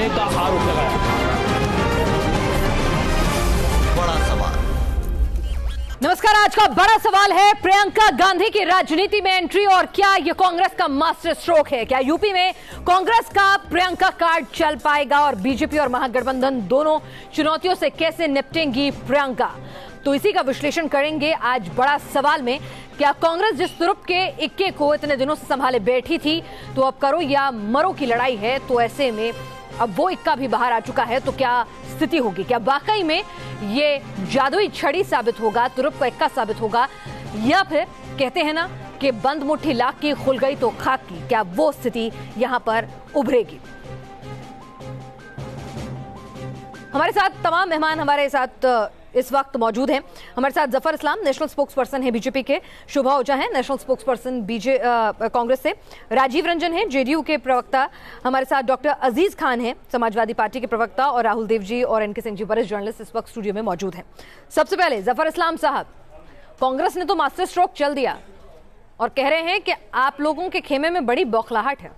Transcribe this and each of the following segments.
करने का आरोप लगाया। बड़ा सवाल। नमस्कार, आज का बड़ा सवाल है प्रियंका गांधी की राजनीति में एंट्री और क्या यह कांग्रेस का मास्टर स्ट्रोक है? क्या यूपी में कांग्रेस का प्रियंका कार्ड चल पाएगा और बीजेपी और महागठबंधन दोनों चुनौतियों से कैसे निपटेंगी प्रियंका? तो इसी का विश्लेषण करेंगे आज बड़ा सवाल में। क्या कांग्रेस जिस तुरुप के इक्के को इतने दिनों से संभाले बैठी थी, तो अब करो या मरो की लड़ाई है, तो ऐसे में अब वो इक्का भी बाहर आ चुका है, तो क्या स्थिति होगी? क्या वाकई में ये जादुई छड़ी साबित होगा, तुरुप का इक्का साबित होगा, या फिर कहते हैं ना कि बंद मुट्ठी लाख की खुल गई तो खाक की, क्या वो स्थिति यहां पर उभरेगी? हमारे साथ तमाम मेहमान हमारे साथ इस वक्त मौजूद हैं। हमारे साथ Zafar Islam national spokes person है बीजेपी के, शोभा ओझा हैं नेशनल स्पोक्स पर्सन कांग्रेस से, राजीव रंजन हैं जेडीयू के प्रवक्ता, हमारे साथ डॉक्टर अजीज खान हैं समाजवादी पार्टी के प्रवक्ता, और राहुल देव जी और एनके सिंह जी वरिष्ठ जर्नलिस्ट इस वक्त स्टूडियो में मौजूद हैं। सबसे पहले जफर इस्लाम साहब, कांग्रेस ने तो मास्टर स्ट्रोक चल दिया और कह रहे हैं कि आप लोगों के खेमे में बड़ी बौखलाहट है।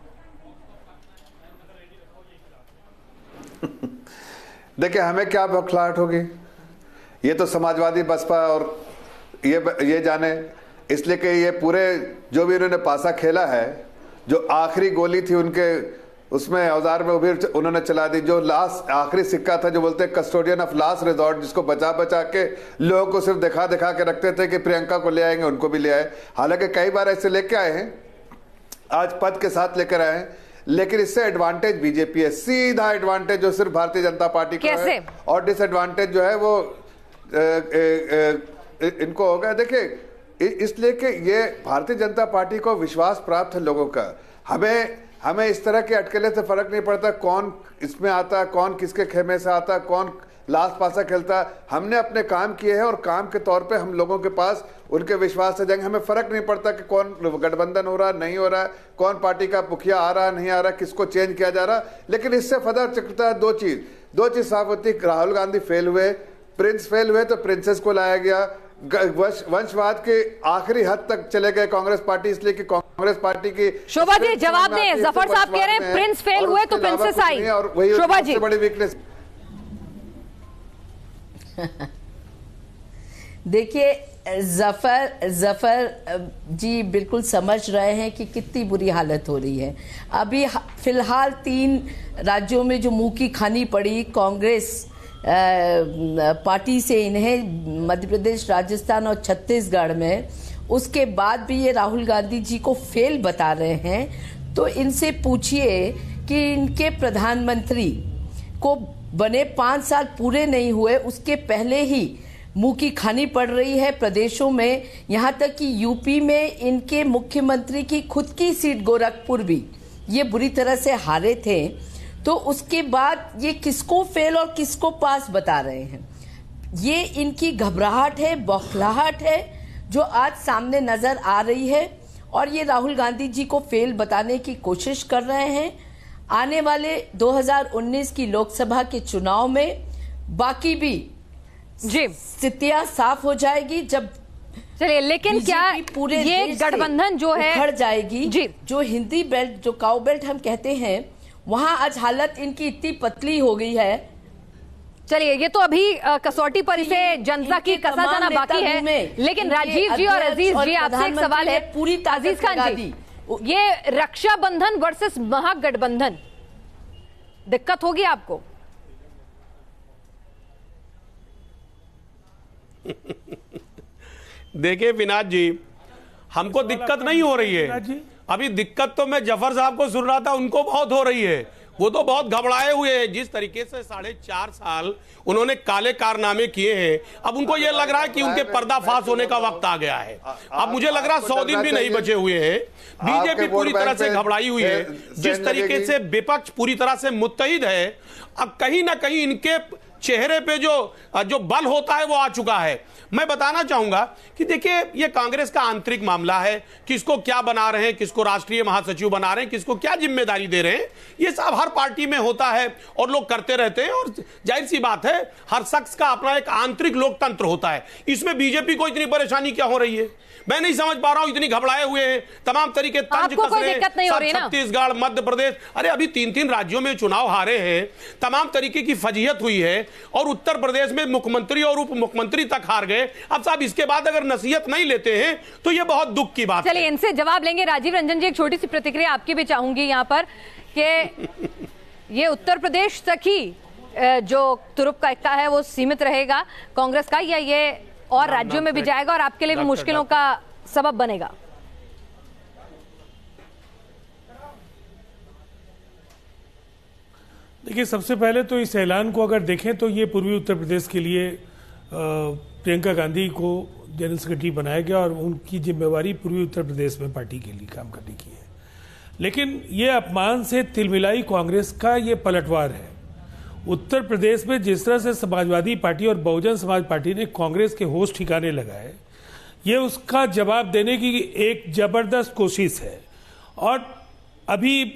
देखिए, हमें क्या बौखलाहट होगी, ये तो समाजवादी बसपा और ये जाने, इसलिए कि ये पूरे जो भी उन्होंने पासा खेला है, जो आखिरी गोली थी उनके उसमें औजार में उन्होंने चला दी, जो लास्ट आखिरी सिक्का था, जो बोलते हैं कस्टोडियन ऑफ लास्ट रिजॉर्ट, जिसको बचा बचा के लोगों को सिर्फ दिखा दिखा के रखते थे कि प्रियंका को ले आएंगे, उनको भी ले आए। हालांकि कई बार ऐसे लेके आए हैं, आज पद के साथ लेकर आए हैं, लेकिन इससे एडवांटेज बीजेपी है, सीधा एडवांटेज जो सिर्फ भारतीय जनता पार्टी को है, और डिसएडवांटेज जो है वो इनको हो गया। देखिए, इसलिए कि ये भारतीय जनता पार्टी को विश्वास प्राप्त है लोगों का। हमें इस तरह के अटकले से फर्क नहीं पड़ता कौन इसमें आता, कौन किसके खेमे से आता, कौन लास्ट पासा खेलता। हमने अपने काम किए हैं और काम के तौर पे हम लोगों के पास उनके विश्वास से जाएंगे। हमें फर्क नहीं पड़ता कि कौन गठबंधन हो रहा नहीं हो रहा, कौन पार्टी का मुखिया आ रहा नहीं आ रहा, किसको चेंज किया जा रहा। लेकिन इससे फर्क चकता है दो चीज साफ होती। राहुल गांधी फेल हुए, प्रिंस फेल हुए, तो प्रिंसेस को लाया गया। वंशवाद के आखिरी हद तक चले गए कांग्रेस पार्टी, इसलिए कि कांग्रेस पार्टी की शोभा जी जवाब दें। जफर साहब कह रहे हैं प्रिंस फेल हुए तो प्रिंसेस आई, और वही शोभा जी बड़ी वीकनेस। देखिए, जफर जी बिल्कुल समझ रहे हैं कि कितनी बुरी हालत हो रही है। अभी फिलहाल 3 राज्यों में जो मुंह की खानी पड़ी कांग्रेस पार्टी से इन्हें, मध्य प्रदेश, राजस्थान और छत्तीसगढ़ में, उसके बाद भी ये राहुल गांधी जी को फेल बता रहे हैं। तो इनसे पूछिए कि इनके प्रधानमंत्री को बने 5 साल पूरे नहीं हुए, उसके पहले ही मुंह की खानी पड़ रही है प्रदेशों में। यहाँ तक कि यूपी में इनके मुख्यमंत्री की खुद की सीट गोरखपुर भी ये बुरी तरह से हारे थे। तो उसके बाद ये किसको फेल और किसको पास बता रहे हैं? ये इनकी घबराहट है, बौखलाहट है, जो आज सामने नजर आ रही है, और ये राहुल गांधी जी को फेल बताने की कोशिश कर रहे हैं। आने वाले 2019 की लोकसभा के चुनाव में बाकी भी जी स्थितियां साफ हो जाएगी, जब चलिए। लेकिन क्या पूरे ये गठबंधन जो है उखड़ जाएगी जी, जो हिंदी बेल्ट, जो काउ बेल्ट हम कहते हैं, वहां आज हालत इनकी इतनी पतली हो गई है। चलिए, ये तो अभी कसौटी पर इसे जनता की कसा जाना बाकी है। लेकिन राजीव जी और अजीज जी, आपसे एक सवाल है, पूरी अजीज खान जी, ये रक्षाबंधन वर्सेस महागठबंधन, दिक्कत होगी आपको? देखिए विनाश जी, हमको दिक्कत नहीं हो रही है। अभी दिक्कत तो मैं जफर साहब को सुन रहा था, उनको बहुत हो रही है। वो तो बहुत घबराए हुए हैं। जिस तरीके से 4.5 साल उन्होंने काले कारनामे किए हैं, अब उनको यह लग रहा है कि उनके पर्दाफाश होने का वक्त आ गया है। अब मुझे लग रहा है 100 दिन भी नहीं बचे हुए हैं। बीजेपी पूरी तरह से घबराई हुई है। जिस तरीके से विपक्ष पूरी तरह से मुत्तहिद है, अब कहीं ना कहीं इनके चेहरे पे जो बल होता है वो आ चुका है। मैं बताना चाहूंगा कि देखिए, ये कांग्रेस का आंतरिक मामला है, किसको क्या बना रहे हैं, किसको राष्ट्रीय महासचिव बना रहे हैं, किसको क्या जिम्मेदारी दे रहे हैं, ये सब हर पार्टी में होता है और लोग करते रहते हैं। और जाहिर सी बात है, हर शख्स का अपना एक आंतरिक लोकतंत्र होता है। इसमें बीजेपी को इतनी परेशानी क्या हो रही है, मैं नहीं समझ पा रहा हूं। इतनी घबराए हुए हैं, तमाम तरीके तंज कस रहे हैं, छत्तीसगढ़, मध्य प्रदेश, अरे अभी 3-3 राज्यों में चुनाव हारे हैं, तमाम तरीके की फजीहत हुई है, और उत्तर प्रदेश में मुख्यमंत्री और उप मुख्यमंत्री तक हार गए। अब साहब इसके बाद अगर नसीहत नहीं लेते हैं तो ये बहुत दुख की बात है। चलिए इनसे जवाब लेंगे। राजीव रंजन जी, एक छोटी सी प्रतिक्रिया आपकी भी चाहूंगी यहाँ पर कि ये उत्तर प्रदेश तक ही जो तुरुप का इक्का है वो सीमित रहेगा कांग्रेस का, या ये और राज्यों में भी जाएगा और आपके लिए भी मुश्किलों का सबब बनेगा? देखिए, सबसे पहले तो इस ऐलान को अगर देखें तो ये पूर्वी उत्तर प्रदेश के लिए प्रियंका गांधी को जनरल सेक्रेटरी बनाया गया और उनकी जिम्मेवारी पूर्वी उत्तर प्रदेश में पार्टी के लिए काम करने की है। लेकिन ये अपमान से तिलमिलाई कांग्रेस का ये पलटवार है। उत्तर प्रदेश में जिस तरह से समाजवादी पार्टी और बहुजन समाज पार्टी ने कांग्रेस के होश ठिकाने लगाए, ये उसका जवाब देने की एक जबरदस्त कोशिश है। और अभी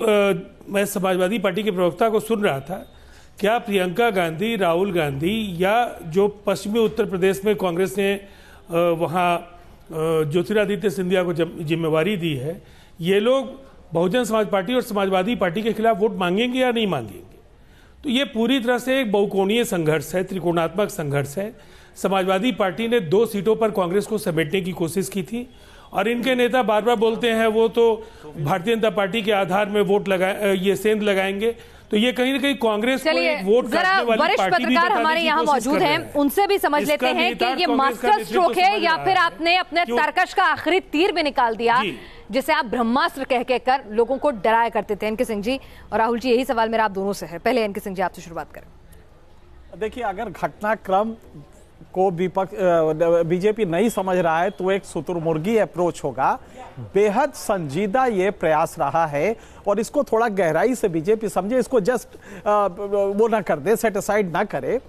मैं समाजवादी पार्टी के प्रवक्ता को सुन रहा था, क्या प्रियंका गांधी, राहुल गांधी या जो पश्चिमी उत्तर प्रदेश में कांग्रेस ने वहाँ ज्योतिरादित्य सिंधिया को जिम्मेवारी दी है, ये लोग बहुजन समाज पार्टी और समाजवादी पार्टी के खिलाफ वोट मांगेंगे या नहीं मांगेंगे? तो ये पूरी तरह से एक बहुकोणीय संघर्ष है, त्रिकोणात्मक संघर्ष है। समाजवादी पार्टी ने 2 सीटों पर कांग्रेस को समेटने की कोशिश की थी और इनके नेता बार बार बोलते हैं वो तो भारतीय जनता पार्टी के आधार में वोट ये सेंध लगाएंगे। तो ये कहीं ना कहीं कांग्रेस को एक वोट काटने वाली वरिष्ठ पार्टी भी पत्रकार हमारे यहाँ मौजूद हैं, उनसे भी समझ लेते हैं कि ये मास्टर स्ट्रोक है या फिर आपने अपने तर्कश का आखिरी तीर भी निकाल दिया, जिसे आप ब्रह्मास्त्र कह कर लोगों को डराया करते थे। एनके सिंह जी और राहुल जी, यही सवाल मेरा आप दोनों से है। पहले एनके सिंह जी आपसे शुरुआत करें। देखिए, अगर घटनाक्रम को बीजेपी नहीं समझ रहा है तो एक शुतुरमुर्गी अप्रोच होगा। बेहद संजीदा ये प्रयास रहा है और इसको थोड़ा गहराई से बीजेपी समझे, इसको जस्ट वो ना कर दे, सेट असाइड ना करे।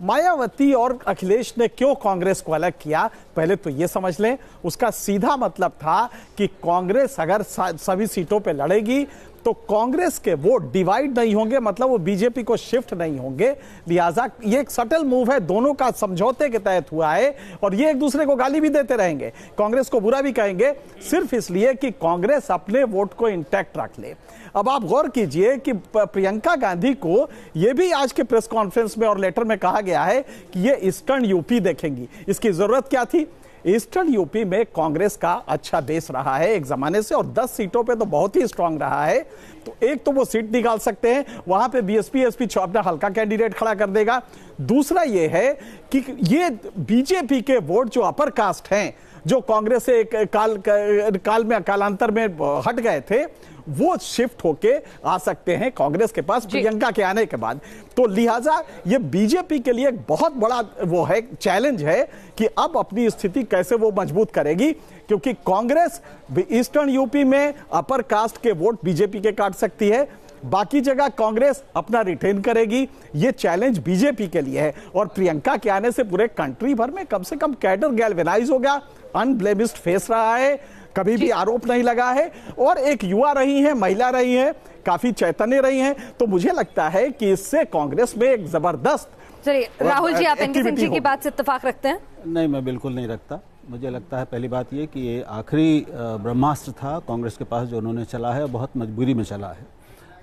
मायावती और अखिलेश ने क्यों कांग्रेस को अलग किया, पहले तो ये समझ लें। उसका सीधा मतलब था कि कांग्रेस अगर सभी सीटों पे लड़ेगी तो कांग्रेस के वोट डिवाइड नहीं होंगे, मतलब वो बीजेपी को शिफ्ट नहीं होंगे। लिहाजा ये एक सटल मूव है, दोनों का समझौते के तहत हुआ है और ये एक दूसरे को गाली भी देते रहेंगे, कांग्रेस को बुरा भी कहेंगे, सिर्फ इसलिए कि कांग्रेस अपने वोट को इंटैक्ट रख ले। अब आप गौर कीजिए कि प्रियंका गांधी को यह भी आज के प्रेस कॉन्फ्रेंस में और लेटर में कहा गया है कि ये ईस्टर्न यूपी देखेंगी। इसकी जरूरत क्या थी? ईस्टर्न यूपी में कांग्रेस का अच्छा बेस रहा है एक जमाने से और 10 सीटों पे तो बहुत ही स्ट्रांग रहा है। तो एक तो वो सीट निकाल सकते हैं, वहां पे बीएसपी एसपी अपना हल्का कैंडिडेट खड़ा कर देगा। दूसरा ये है कि ये बीजेपी के वोट जो अपर कास्ट हैं, जो कांग्रेस से कालांतर में हट गए थे, वो शिफ्ट होके आ सकते हैं कांग्रेस के पास प्रियंका के आने के बाद। तो लिहाजा ये बीजेपी के लिए एक बहुत बड़ा वो है, चैलेंज है कि अब अपनी स्थिति कैसे वो मजबूत करेगी, क्योंकि कांग्रेस ईस्टर्न यूपी में अपर कास्ट के वोट बीजेपी के काट सकती है, बाकी जगह कांग्रेस अपना रिटेन करेगी। ये चैलेंज बीजेपी के लिए है और प्रियंका के आने से पूरे कंट्री भर में कम से कम कैडर गैल्वेनाइज हो गया। अनब्लेमिश्ड फेस रहा है, कभी भी आरोप नहीं लगा है और एक युवा रही है, महिला रही है, काफी चैतन्य रही हैं। तो मुझे लगता है कि इससे कांग्रेस में एक जबरदस्त। चलिए राहुल जी, आप एनके सिंह जी की बात से इत्तेफाक रखते हैं? नहीं, मैं बिल्कुल नहीं रखता। मुझे लगता है पहली बात ये कि ये आखिरी ब्रह्मास्त्र था कांग्रेस के पास जो उन्होंने चला है, बहुत मजबूरी में चला है।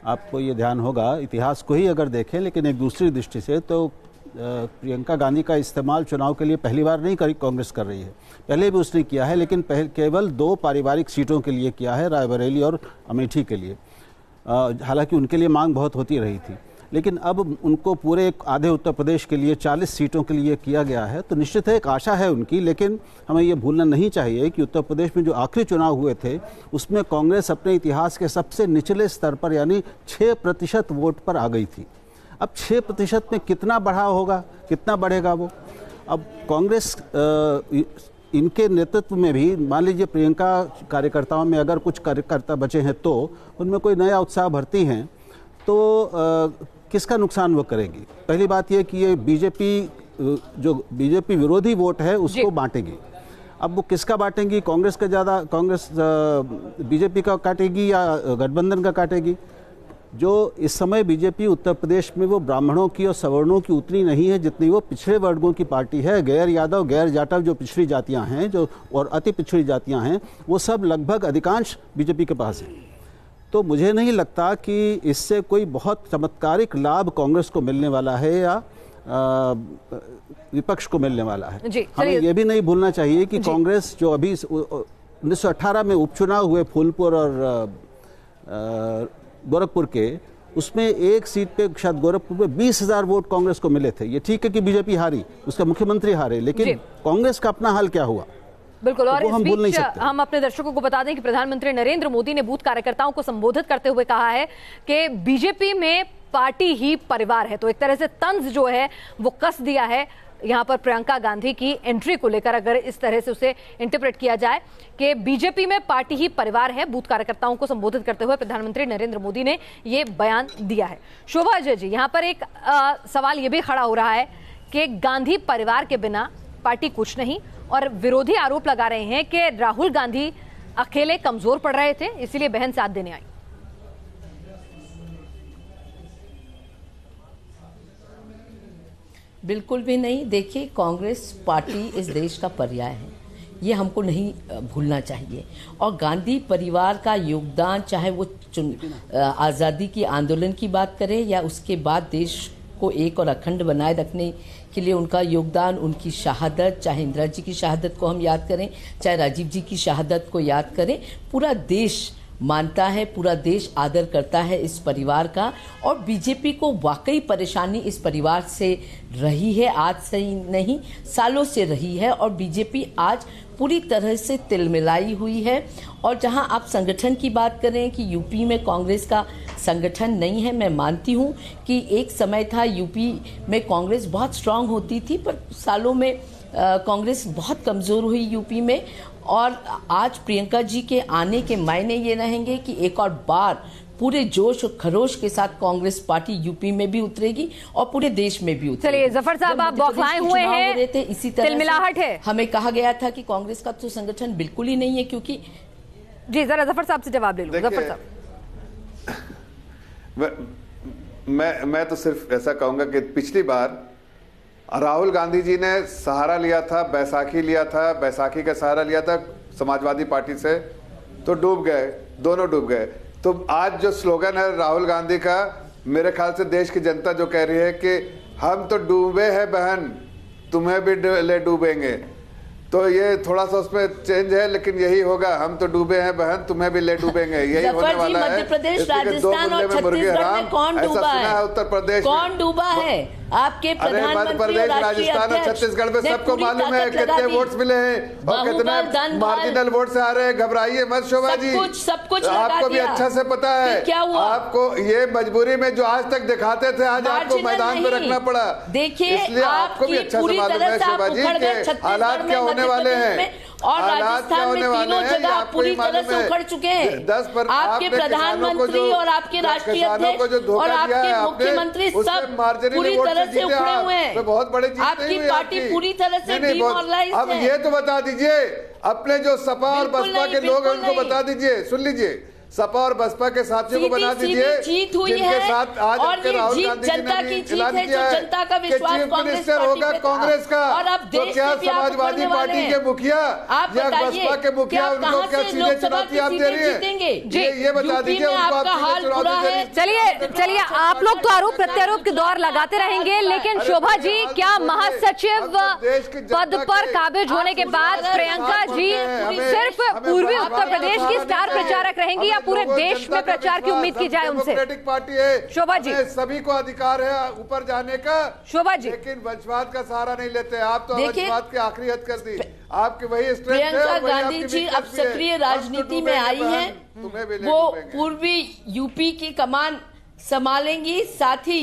आपको ये ध्यान होगा, इतिहास को ही अगर देखें लेकिन एक दूसरी दृष्टि से, तो प्रियंका गांधी का इस्तेमाल चुनाव के लिए पहली बार नहीं कांग्रेस कर रही है, पहले भी उसने किया है, लेकिन केवल 2 पारिवारिक सीटों के लिए किया है, रायबरेली और अमेठी के लिए। हालांकि उनके लिए मांग बहुत होती रही थी, लेकिन अब उनको पूरे आधे उत्तर प्रदेश के लिए 40 सीटों के लिए किया गया है। तो निश्चित है एक आशा है उनकी, लेकिन हमें ये भूलना नहीं चाहिए कि उत्तर प्रदेश में जो आखिरी चुनाव हुए थे उसमें कांग्रेस अपने इतिहास के सबसे निचले स्तर पर यानी 6% वोट पर आ गई थी। अब 6% में कितना बढ़ा होगा, कितना बढ़ेगा वो? अब कांग्रेस इनके नेतृत्व में भी मान लीजिए प्रियंका कार्यकर्ताओं में अगर कुछ कार्यकर्ता बचे हैं तो उनमें कोई नया उत्साह भरती हैं, तो किसका नुकसान वो करेगी? पहली बात यह कि ये जो बीजेपी विरोधी वोट है उसको बांटेगी। अब वो किसका बांटेंगी? कांग्रेस का ज़्यादा, कांग्रेस बीजेपी का काटेगी या गठबंधन का काटेगी? जो इस समय बीजेपी उत्तर प्रदेश में वो ब्राह्मणों की और सवर्णों की उतनी नहीं है जितनी वो पिछड़े वर्गों की पार्टी है। गैर यादव, गैर जाटव जो पिछड़ी जातियां हैं, जो और अति पिछड़ी जातियां हैं, वो सब लगभग अधिकांश बीजेपी के पास है। तो मुझे नहीं लगता कि इससे कोई बहुत चमत्कारिक लाभ कांग्रेस को मिलने वाला है या विपक्ष को मिलने वाला है। हमें यह भी नहीं भूलना चाहिए कि कांग्रेस जो अभी 1918 में उपचुनाव हुए फूलपुर और गोरखपुर के, उसमें एक सीट पे शायद गोरखपुर में 20,000 वोट कांग्रेस को मिले थे। ये ठीक है कि बीजेपी हारी, उसका मुख्यमंत्री हारे, लेकिन कांग्रेस का अपना हाल क्या हुआ? बिल्कुल। और तो इस बीच हम अपने दर्शकों को बता दें कि प्रधानमंत्री नरेंद्र मोदी ने बूथ कार्यकर्ताओं को संबोधित करते हुए कहा है कि बीजेपी में पार्टी ही परिवार है। तो एक तरह से तंज जो है वो कस दिया है यहाँ पर प्रियंका गांधी की एंट्री को लेकर, अगर इस तरह से उसे इंटरप्रेट किया जाए कि बीजेपी में पार्टी ही परिवार है। बूथ कार्यकर्ताओं को संबोधित करते हुए प्रधानमंत्री नरेंद्र मोदी ने ये बयान दिया है। शोभा अजय जी, यहाँ पर एक सवाल ये भी खड़ा हो रहा है कि गांधी परिवार के बिना पार्टी कुछ नहीं, और विरोधी आरोप लगा रहे हैं कि राहुल गांधी अकेले कमजोर पड़ रहे थे, इसीलिए बहन साथ देने आई। बिल्कुल भी नहीं। देखिए, कांग्रेस पार्टी इस देश का पर्याय है, ये हमको नहीं भूलना चाहिए। और गांधी परिवार का योगदान, चाहे वो आज़ादी की आंदोलन की बात करें या उसके बाद देश को एक और अखंड बनाए रखने के लिए उनका योगदान, उनकी शहादत, चाहे इंदिरा जी की शहादत को हम याद करें, चाहे राजीव जी की शहादत को याद करें, पूरा देश मानता है, पूरा देश आदर करता है इस परिवार का। और बीजेपी को वाकई परेशानी इस परिवार से रही है, आज से ही नहीं, सालों से रही है। और बीजेपी आज पूरी तरह से तिलमिलाई हुई है। और जहां आप संगठन की बात करें कि यूपी में कांग्रेस का संगठन नहीं है, मैं मानती हूं कि एक समय था यूपी में कांग्रेस बहुत स्ट्रांग होती थी, पर सालों में कांग्रेस बहुत कमज़ोर हुई यूपी में। और आज प्रियंका जी के आने के मायने ये रहेंगे कि एक और बार पूरे जोश और खरोश के साथ कांग्रेस पार्टी यूपी में भी उतरेगी और पूरे देश में भी उतरेगी। चलिए जफर साहब, आप बौखलाए हुए हैं, इसी तरह तिलमिलाहट है। हमें कहा गया था कि कांग्रेस का तो संगठन बिल्कुल ही नहीं है, क्योंकि जी जरा जफर साहब से जवाब ले लो। जफर साहब, मैं तो सिर्फ ऐसा कहूंगा कि पिछली बार राहुल गांधी जी ने सहारा लिया था, बैसाखी लिया था, बैसाखी का सहारा लिया था समाजवादी पार्टी से, तो डूब गए, दोनों डूब गए। तो आज जो स्लोगन है राहुल गांधी का, मेरे ख्याल से देश की जनता जो कह रही है कि हम तो डूबे हैं बहन, तुम्हें भी ले डूबेंगे, तो ये थोड़ा सा उसमें चेंज है, लेकिन यही होगा, हम तो डूबे हैं बहन, तुम्हें भी ले डूबेंगे, यही होने वाला है। मध्य प्रदेश, राजस्थान और छत्तीसगढ़ में कौन डूबा है? उत्तर प्रदेश कौन डूबा है? आपके मध्य प्रदेश, राजस्थान और छत्तीसगढ़ में सबको मालूम है कितने वोट्स मिले हैं और कितने मार्जिनल वोट से आ रहे हैं। घबराइए मत शोभा जी, सब कुछ आपको भी अच्छा से पता है। क्या हुआ? आपको ये मजबूरी में जो आज तक दिखाते थे, आज आपको मैदान में रखना पड़ा। देखिए, इसलिए आपको भी अच्छा से मालूम है शोभा जी कि हालात क्या होने वाले हैं और राजस्थान में तीनों जगह आप पूरी तरह से उखड़ चुके हैं। आपके प्रधानमंत्री और आपके राष्ट्रीय अध्यक्ष और आपके मुख्यमंत्री सब पूरी तरह से उखड़े हुए हैं। बहुत बड़ी जीत आपकी पार्टी पूरी तरह से डिमोरलाइज है। अब ये तो बता दीजिए, अपने जो सपा और बसपा के लोग हैं उनको बता दीजिए, सुन लीजिए, सपा और बसपा के साथियों को बना दीजिए जीत हुई जिनके है। साथ आज और ये जीत जनता की जीत है, जो जनता का विश्वास कांग्रेस होगा कांग्रेस का। और अब तो देश क्या में भी आप समाजवादी पार्टी के मुखिया या बसपा के मुखिया उनको क्या सीधे चुनौती आप दे रही है? ये बता दीजिए उनको, आप सीधे चुनौती दे रही। चलिए आप लोग तो आरोप प्रत्यारोप के दौर लगाते रहेंगे, लेकिन शोभा जी, क्या महासचिव पद पर काबिज होने के बाद प्रियंका जी सिर्फ पूर्वी उत्तर प्रदेश की स्टार प्रचारक रहेंगी या पूरे देश में प्रचार की उम्मीद की जाए उनसे? डेमोक्रेटिक पार्टी है शोभा जी, सभी को अधिकार है ऊपर जाने का। शोभा जी, लेकिन वंशवाद का सहारा नहीं लेते आप, तो वंशवाद की आखिरी हद कर दी। आपकी वही स्ट्रेंथ है। प्रियंका गांधी जी अब सक्रिय राजनीति में आई हैं, वो पूर्वी यूपी की कमान संभालेंगी। साथ ही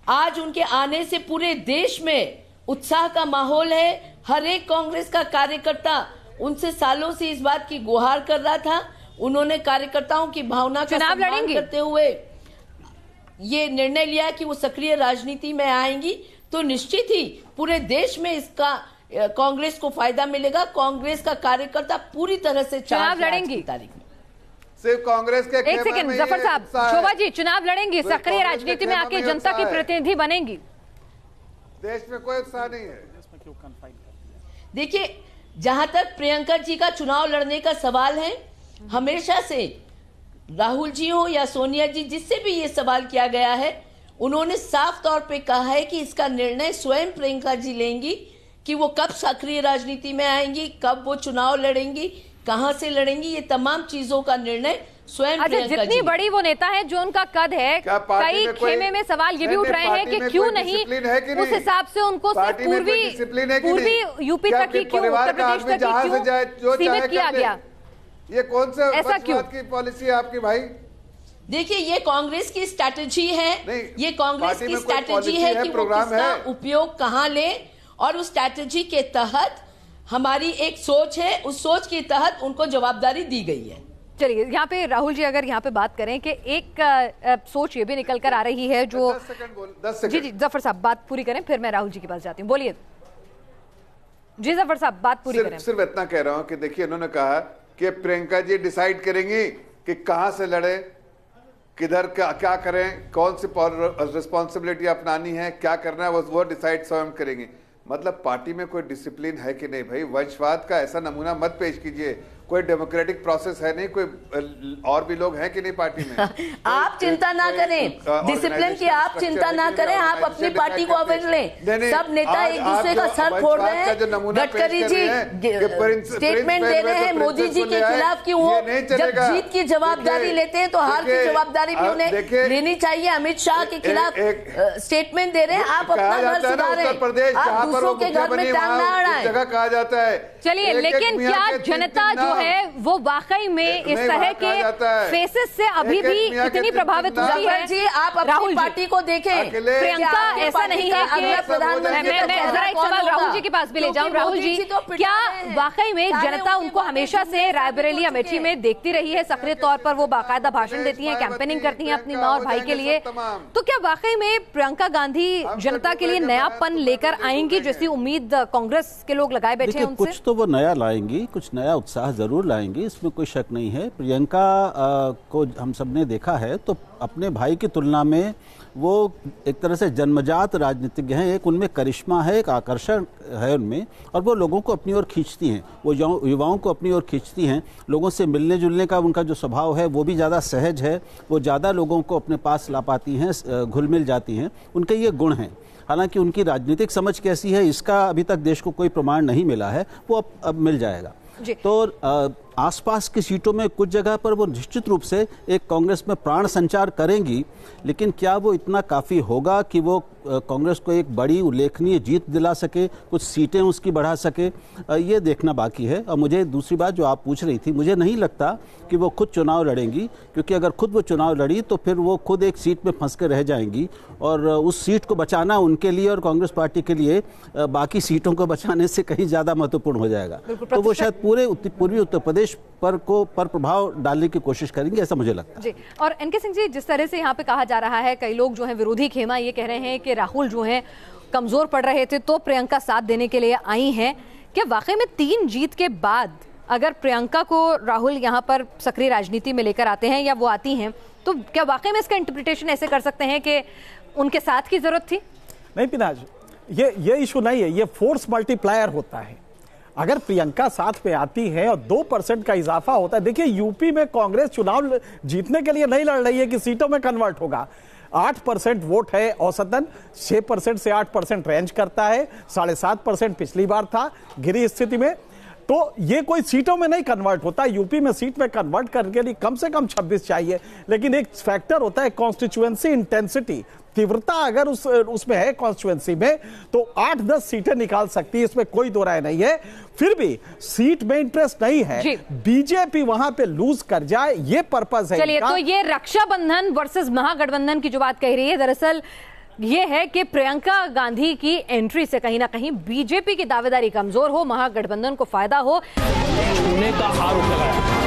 आज उनके आने से पूरे देश में उत्साह का माहौल है। हर एक कांग्रेस का कार्यकर्ता उनसे सालों से इस बात की गुहार कर रहा था। उन्होंने कार्यकर्ताओं की भावना का सम्मान करते हुए ये निर्णय लिया कि वो सक्रिय राजनीति में आएंगी, तो निश्चित ही पूरे देश में इसका कांग्रेस को फायदा मिलेगा। कांग्रेस का कार्यकर्ता पूरी तरह से चुनाव लड़ेंगी तारीख में। सिर्फ कांग्रेस के एक सेकंड जफर साहब, शोभा जी, चुनाव लड़ेंगी, सक्रिय राजनीति में आके जनता की प्रतिनिधि बनेंगी। देश में कोई उत्साह नहीं है। देखिए, जहां तक प्रियंका जी का चुनाव लड़ने का सवाल है, हमेशा से राहुल जी हो या सोनिया जी, जिससे भी ये सवाल किया गया है, उन्होंने साफ तौर पे कहा है कि इसका निर्णय स्वयं प्रियंका जी लेंगी कि वो कब सक्रिय राजनीति में आएंगी, कब वो चुनाव लड़ेंगी, कहां से लड़ेंगी। ये तमाम चीजों का निर्णय स्वयं प्रियंका जी। जितनी बड़ी वो नेता है, जो उनका कद है, कई खेमे में सवाल ये भी उठ रहे हैं कि क्यों नहीं उस हिसाब से उनको सिर्फ पूर्वी यूपी तक ही क्यों, उत्तर प्रदेश तक ही क्यों सीमित किया गया? ये कौन सा ऐसा क्यों की पॉलिसी है आपकी भाई? देखिए, ये कांग्रेस की स्ट्रैटेजी है, ये कांग्रेस की स्ट्रैटेजी है कि वो किसका उपयोग कहां ले, और उस स्ट्रैटेजी के तहत हमारी एक सोच है, उस सोच के तहत उनको जवाबदारी दी गई है। चलिए, यहाँ पे राहुल जी अगर यहाँ पे बात करें कि एक सोच ये भी निकल कर आ रही है जो 10 सेकंड जी जफर साहब बात पूरी करें, फिर मैं राहुल जी के पास जाती हूँ। बोलिए जी जफर साहब, बात पूरी करें। सिर्फ इतना कह रहा हूँ कि देखिए, उन्होंने कहा कि प्रियंका जी डिसाइड करेंगी कि कहां से लड़े, किधर क्या करें, कौन सी रिस्पॉन्सिबिलिटी अपनानी है, क्या करना है, वो डिसाइड स्वयं करेंगी। मतलब पार्टी में कोई डिसिप्लिन है कि नहीं भाई? वंशवाद का ऐसा नमूना मत पेश कीजिए। कोई डेमोक्रेटिक प्रोसेस है नहीं, कोई और भी लोग हैं कि नहीं पार्टी में? आप चिंता ना करें, डिसिप्लिन की आप चिंता ना करें, आप अपनी पार्टी को अवॉइड लें। सब नेता एक दूसरे का सर फोड़ रहे हैं। गडकरी जी स्टेटमेंट दे रहे हैं मोदी जी के खिलाफ कि वो जब जीत की जवाबदारी लेते हैं तो हार की जवाबदारी भी उन्हें लेनी चाहिए। अमित शाह के खिलाफ स्टेटमेंट दे रहे हैं। आप अपना घर सुधारें, आप दूसरों के घर में टांग ना अड़ाएं। जगह कहा जाता है। चलिए, लेकिन क्या जनता जो है वो वाकई में इस तरह के फेसेस से अभी भी इतनी प्रभावित हुई है? जी, आप अपनी पार्टी को देखें। प्रियंका, ऐसा नहीं है कि मैं जरा एक सवाल राहुल जी के पास भी ले जाऊं। राहुल जी, क्या वाकई में जनता उनको हमेशा से रायबरेली अमेठी में देखती रही है? सक्रिय तौर पर वो बाकायदा भाषण देती हैं, कैंपेनिंग करती हैं अपनी माँ और भाई के लिए। तो क्या वाकई में प्रियंका गांधी जनता के लिए नयापन लेकर आएंगी, जैसी उम्मीद कांग्रेस के लोग लगाए बैठे हैं उनसे? कुछ तो वो नया लाएंगी, कुछ नया उत्साह जरूर लाएंगी, इसमें कोई शक नहीं है। प्रियंका को हम सबने देखा है तो अपने भाई की तुलना में वो एक तरह से जन्मजात राजनीतिज्ञ हैं। एक उनमें करिश्मा है, एक आकर्षण है उनमें, और वो लोगों को अपनी ओर खींचती हैं, वो युवाओं को अपनी ओर खींचती हैं। लोगों से मिलने जुलने का उनका जो स्वभाव है वो भी ज़्यादा सहज है, वो ज़्यादा लोगों को अपने पास ला पाती हैं, घुल मिल जाती हैं, उनके ये गुण हैं। हालांकि उनकी राजनीतिक समझ कैसी है इसका अभी तक देश को कोई प्रमाण नहीं मिला है, वो अब मिल जाएगा। तो आसपास की सीटों में कुछ जगह पर वो निश्चित रूप से एक कांग्रेस में प्राण संचार करेंगी, लेकिन क्या वो इतना काफ़ी होगा कि वो कांग्रेस को एक बड़ी उल्लेखनीय जीत दिला सके, कुछ सीटें उसकी बढ़ा सके, ये देखना बाकी है। और मुझे दूसरी बात जो आप पूछ रही थी, मुझे नहीं लगता कि वो खुद चुनाव लड़ेंगी, क्योंकि अगर खुद वो चुनाव लड़ी तो फिर वो खुद एक सीट में फंस के रह जाएंगी, और उस सीट को बचाना उनके लिए और कांग्रेस पार्टी के लिए बाकी सीटों को बचाने से कहीं ज़्यादा महत्वपूर्ण हो जाएगा। तो वो शायद पूरे पूर्वी उत्तर प्रदेश पर प्रभाव डालने की कोशिश करेंगे, ऐसा मुझे लगता है जी। और एनके सिंह जी, जिस तरह से यहाँ पे कहा जा रहा है, कई लोग जो हैं विरोधी खेमा ये कह रहे हैं कि राहुल जो हैं कमजोर पड़ रहे थे तो प्रियंका साथ देने के लिए आई हैं। क्या वाकई में 3 जीत के बाद अगर प्रियंका को राहुल यहाँ पर सक्रिय राजनीति में लेकर आते हैं या वो आती हैं, तो क्या वाकई में इसका इंटरप्रिटेशन ऐसे कर सकते हैं कि उनके साथ की जरूरत थी? नहीं पिनाज, ये इशू नहीं है, ये फोर्स मल्टीप्लायर होता है। अगर प्रियंका साथ में आती है और 2% का इजाफा होता है, देखिए यूपी में कांग्रेस चुनाव जीतने के लिए नहीं लड़ रही है कि सीटों में कन्वर्ट होगा। 8% वोट है औसतन, 6% से 8% रेंज करता है, 7.5% पिछली बार था गिरी स्थिति में। तो ये कोई सीटों में नहीं कन्वर्ट होता। यूपी में सीट में कन्वर्ट करने के लिए कम से कम 26 चाहिए, लेकिन एक फैक्टर होता है कॉन्स्टिट्यूएंसी इंटेंसिटी, तीव्रता अगर उसमें है कॉन्स्टिट्यूएंसी में तो 8-10 सीटें निकाल सकती है, इसमें कोई दो राय नहीं है। फिर भी सीट में इंटरेस्ट नहीं है, बीजेपी वहां पे लूज कर जाए ये पर्पस है। चलिए, तो ये रक्षाबंधन वर्सेस महागठबंधन की जो बात कह रही है, दरअसल ये है कि प्रियंका गांधी की एंट्री से कहीं ना कहीं बीजेपी की दावेदारी कमजोर हो, महागठबंधन को फायदा हो। पुणे का आरोप लगाया